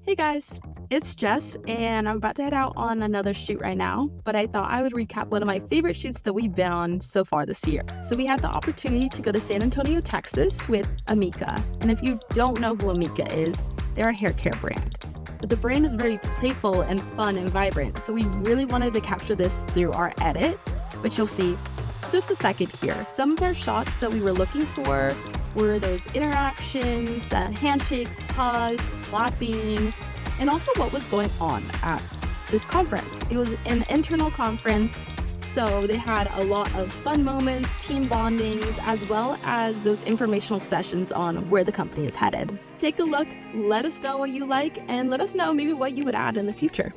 Hey guys, it's Jess, and I'm about to head out on another shoot right now, but I thought I would recap one of my favorite shoots that we've been on so far this year. So we had the opportunity to go to San Antonio, Texas with Amika. And if you don't know who Amika is, they're a hair care brand. But the brand is very playful and fun and vibrant, so we really wanted to capture this through our edit, which you'll see just a second here. Some of our shots that we were looking for were those interactions, the handshakes, hugs, clapping, and also what was going on at this conference. It was an internal conference, so they had a lot of fun moments, team bondings, as well as those informational sessions on where the company is headed. Take a look, let us know what you like, and let us know maybe what you would add in the future.